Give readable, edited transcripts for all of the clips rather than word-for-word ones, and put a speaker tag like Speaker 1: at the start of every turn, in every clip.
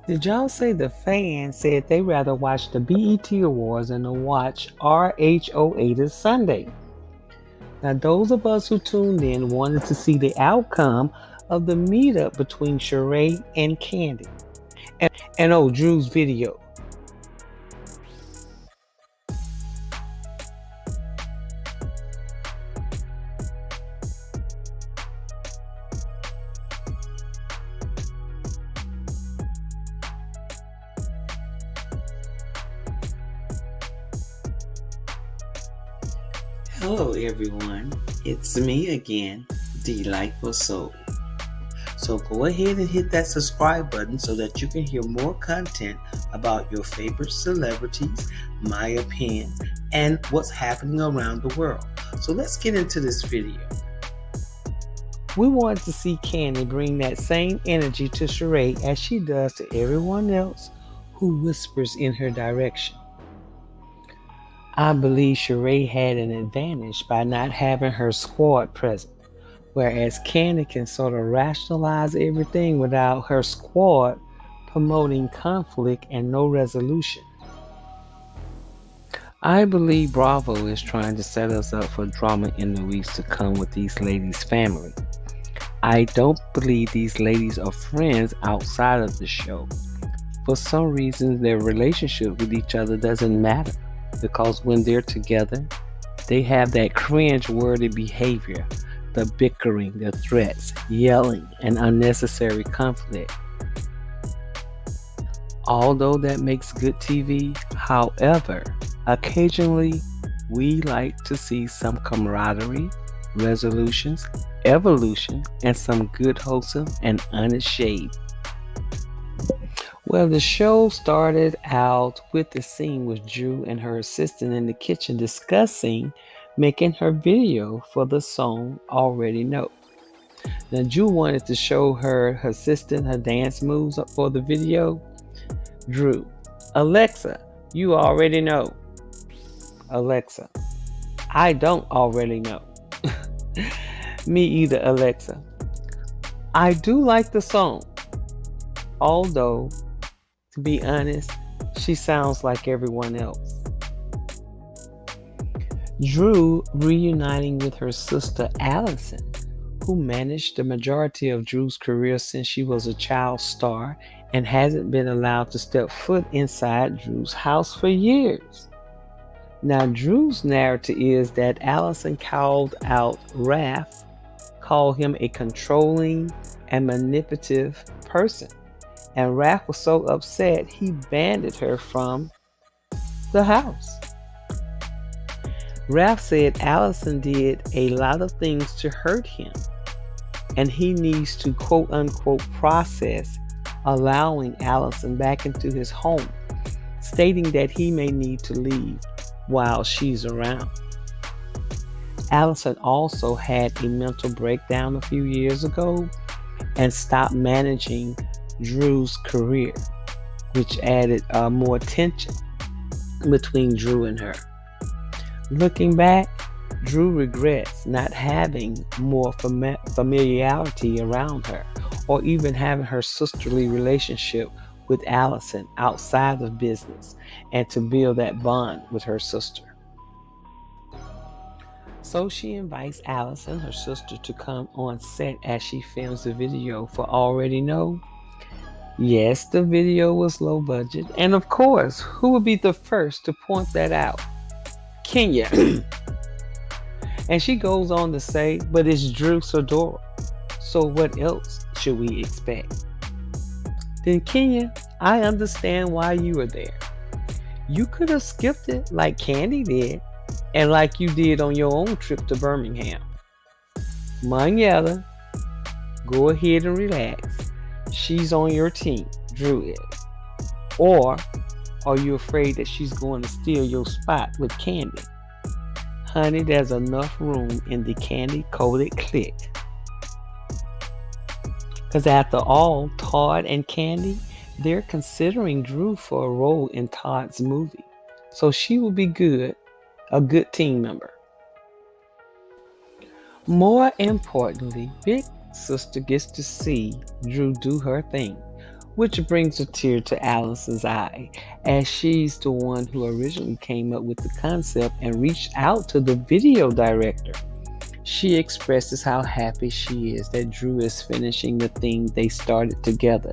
Speaker 1: Did y'all say the fans said they rather watch the BET Awards than to watch RHOA this Sunday? Now, those of us who tuned in wanted to see the outcome of the meetup between Sheree and Kandi. And oh, Drew's video. Hello, everyone. It's me again, Delightful Soul. So go ahead and hit that subscribe button so that you can hear more content about your favorite celebrities, my opinion, and what's happening around the world. So let's get into this video. We want to see Kandi bring that same energy to Sheree as she does to everyone else who whispers in her direction. I believe Sheree had an advantage by not having her squad present, whereas Kandi can sort of rationalize everything without her squad promoting conflict and no resolution. I believe Bravo is trying to set us up for drama in the weeks to come with these ladies' family. I don't believe these ladies are friends outside of the show. For some reason, their relationship with each other doesn't matter because when they're together, they have that cringe-worthy behavior, the bickering, the threats, yelling, and unnecessary conflict. Although that makes good TV, however, occasionally we like to see some camaraderie, resolutions, evolution, and some good, wholesome, and honest shade. Well, the show started out with the scene with Drew and her assistant in the kitchen discussing making her video for the song Already Know. Now, Drew wanted to show her assistant her dance moves for the video. Drew, Alexa, you already know. Alexa, I don't already know. Me either, Alexa. I do like the song, although, to be honest, she sounds like everyone else. Drew reuniting with her sister Allison, who managed the majority of Drew's career since she was a child star and hasn't been allowed to step foot inside Drew's house for years. Now, Drew's narrative is that Allison called out Raph, called him a controlling and manipulative person, and Raph was so upset he banned her from the house. Raph said Allison did a lot of things to hurt him, and he needs to quote unquote process allowing Allison back into his home, stating that he may need to leave while she's around. Allison also had a mental breakdown a few years ago and stopped managing Drew's career, which added more tension between Drew and her. Looking back, Drew regrets not having more familiarity around her or even having her sisterly relationship with Allison outside of business and to build that bond with her sister. So she invites Allison, her sister, to come on set as she films the video for Already Know. Yes, the video was low budget, and of course, who would be the first to point that out? Kenya. And she goes on to say, but it's Drew Sidora. So what else should we expect? Then Kenya, I understand why you were there. You could have skipped it like Kandi did, and like you did on your own trip to Birmingham. Manetta, go ahead and relax. She's on your team, Drew is. Or are you afraid that she's going to steal your spot with Kandi? Honey, there's enough room in the Kandi coded clique. Because after all, Todd and Kandi, they're considering Drew for a role in Todd's movie. So she will be good, a good team member. More importantly, Big Sister gets to see Drew do her thing, which brings a tear to Allison's eye, as she's the one who originally came up with the concept and reached out to the video director. She expresses how happy she is that Drew is finishing the thing they started together,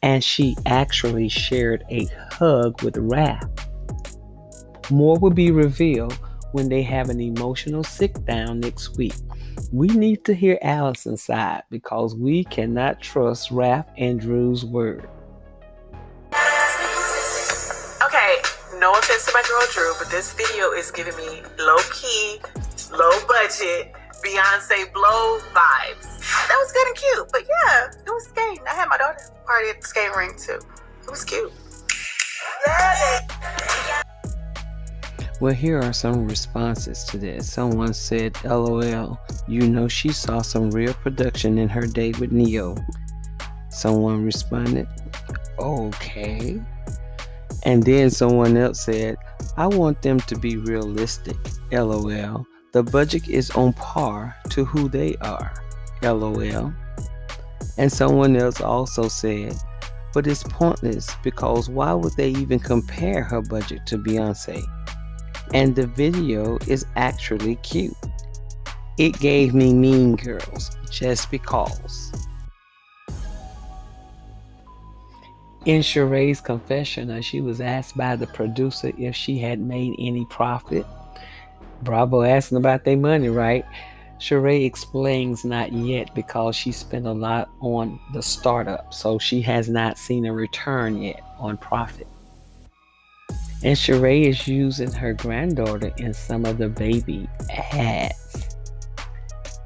Speaker 1: and she actually shared a hug with Raph. More will be revealed when they have an emotional sit down next week. We need to hear Allison's side because we cannot trust Raph and Drew's word.
Speaker 2: Okay, no offense to my girl Drew, but this video is giving me low key, low budget, Beyonce blow vibes. That was good and cute, but yeah, it was skating. I had my daughter party at the skating rink too. It was cute.
Speaker 1: Well, here are some responses to this. Someone said, LOL, you know she saw some real production in her date with Neo. Someone responded, okay. And then someone else said, I want them to be realistic. LOL. The budget is on par to who they are. LOL. And someone else also said, but it's pointless because why would they even compare her budget to Beyonce? And the video is actually cute. It gave me Mean Girls just because. In Sheree's confessional, she was asked by the producer if she had made any profit. Bravo asking about their money, right? Sheree explains not yet because she spent a lot on the startup, so she has not seen a return yet on profit. And Sheree is using her granddaughter in some of the baby ads.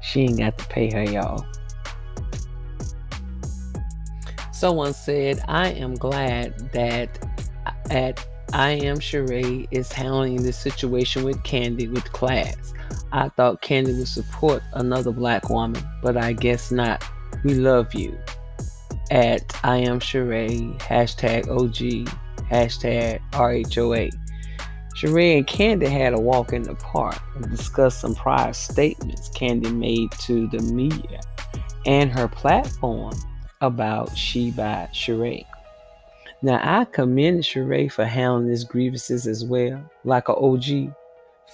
Speaker 1: She ain't got to pay her, y'all. Someone said, I am glad that I Am Sheree is handling this situation with Kandi with class. I thought Kandi would support another black woman, but I guess not. We love you. At I Am Sheree, #OG, #RHOA. Sheree and Kandi had a walk in the park and discussed some prior statements Kandi made to the media and her platform about She by Sheree. Now, I commend Sheree for handling his grievances as well, like a OG,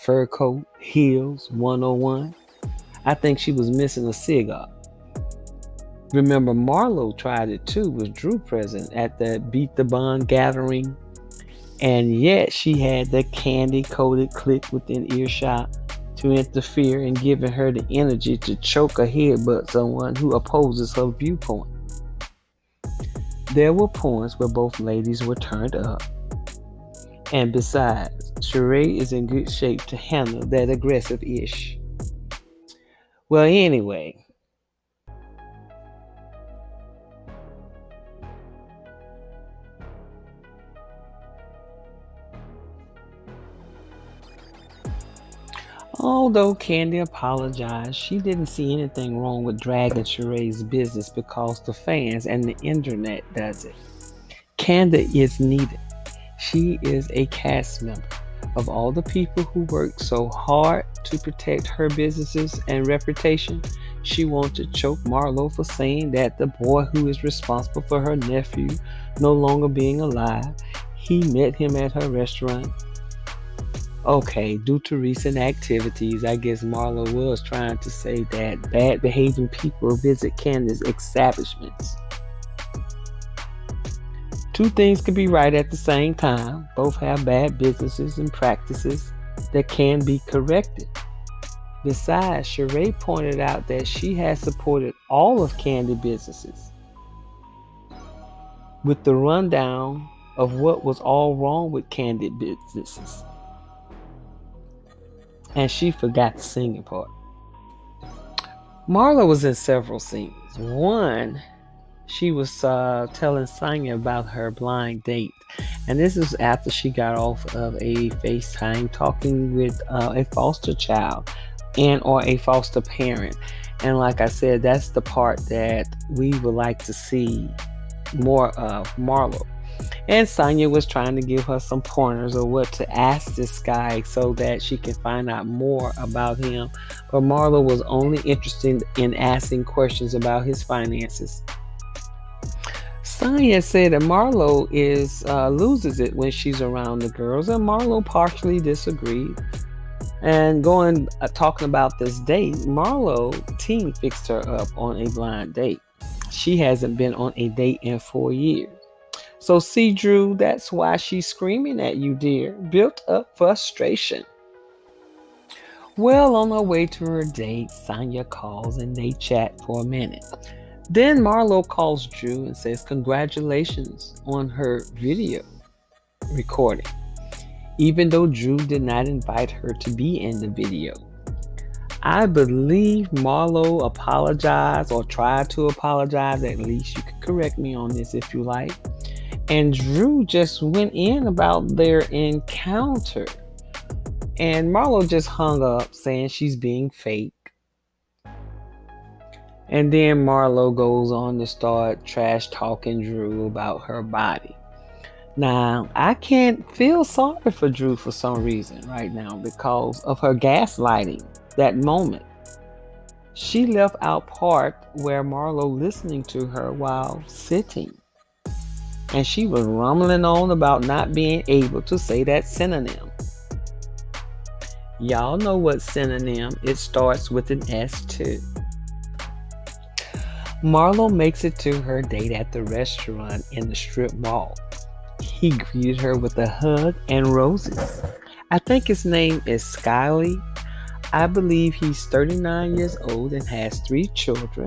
Speaker 1: fur coat, heels, 101. I think she was missing a cigar. Remember, Marlo tried it too with Drew present at the Beat the Bond gathering, and yet she had the candy-coated clique within earshot to interfere and giving her the energy to choke or headbutt someone who opposes her viewpoint. There were points where both ladies were turned up. And besides, Sheree is in good shape to handle that aggressive-ish. Well, anyway. Although Kandi apologized, she didn't see anything wrong with dragging Sheree's business because the fans and the internet does it. Kandi is needed. She is a cast member. Of all the people who worked so hard to protect her businesses and reputation, she wanted to choke Marlo for saying that the boy who is responsible for her nephew no longer being alive, he met him at her restaurant. Okay, due to recent activities, I guess Marlo was trying to say that bad behaving people visit Candi's establishments. Two things can be right at the same time. Both have bad businesses and practices that can be corrected. Besides, Sheree pointed out that she has supported all of Kandi businesses. With the rundown of what was all wrong with Kandi businesses. And she forgot the singing part. Marlo was in several scenes. One, she was telling Sonya about her blind date. And this is after she got off of a FaceTime talking with a foster child and or a foster parent. And like I said, that's the part that we would like to see more of Marlo. And Sonya was trying to give her some pointers of what to ask this guy so that she can find out more about him. But Marlo was only interested in asking questions about his finances. Tanya said that Marlo is loses it when she's around the girls, and Marlo partially disagreed. And going talking about this date, Marlo team fixed her up on a blind date. She hasn't been on a date in 4 years. So see, Drew, that's why she's screaming at you, dear. Built up frustration. Well, on her way to her date, Sonya calls and they chat for a minute. Then Marlo calls Drew and says congratulations on her video recording, even though Drew did not invite her to be in the video. I believe Marlo apologized or tried to apologize. At least you can correct me on this if you like. And Drew just went in about their encounter. And Marlo just hung up saying she's being fake. And then Marlo goes on to start trash talking Drew about her body. Now, I can't feel sorry for Drew for some reason right now because of her gaslighting that moment. She left out part where Marlo listening to her while sitting. And she was rumbling on about not being able to say that synonym. Y'all know what synonym, it starts with an S too. Marlo makes it to her date at the restaurant in the strip mall. He greeted her with a hug and roses. I think his name is Skyly. I believe he's 39 years old and has 3 children,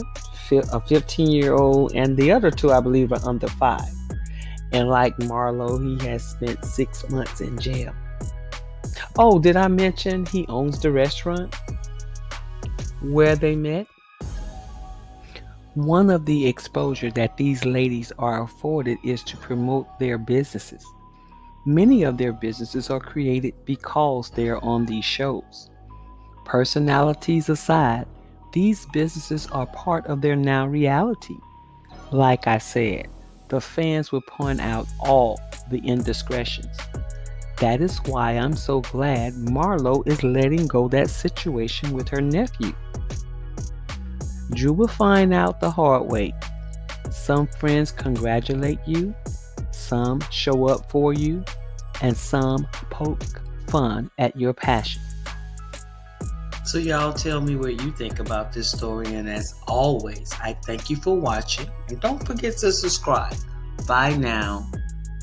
Speaker 1: a 15-year-old, and the other 2 I believe are under 5. And like Marlo, he has spent 6 months in jail. Oh, did I mention he owns the restaurant where they met? One of the exposure that these ladies are afforded is to promote their businesses. Many of their businesses are created because they are on these shows. Personalities aside, these businesses are part of their now reality. Like I said, the fans will point out all the indiscretions. That is why I'm so glad Marlo is letting go that situation with her nephew. Drew will find out the hard way. Some friends congratulate you, some show up for you, and some poke fun at your passion. So y'all tell me what you think about this story, and as always, I thank you for watching, and don't forget to subscribe. Bye now.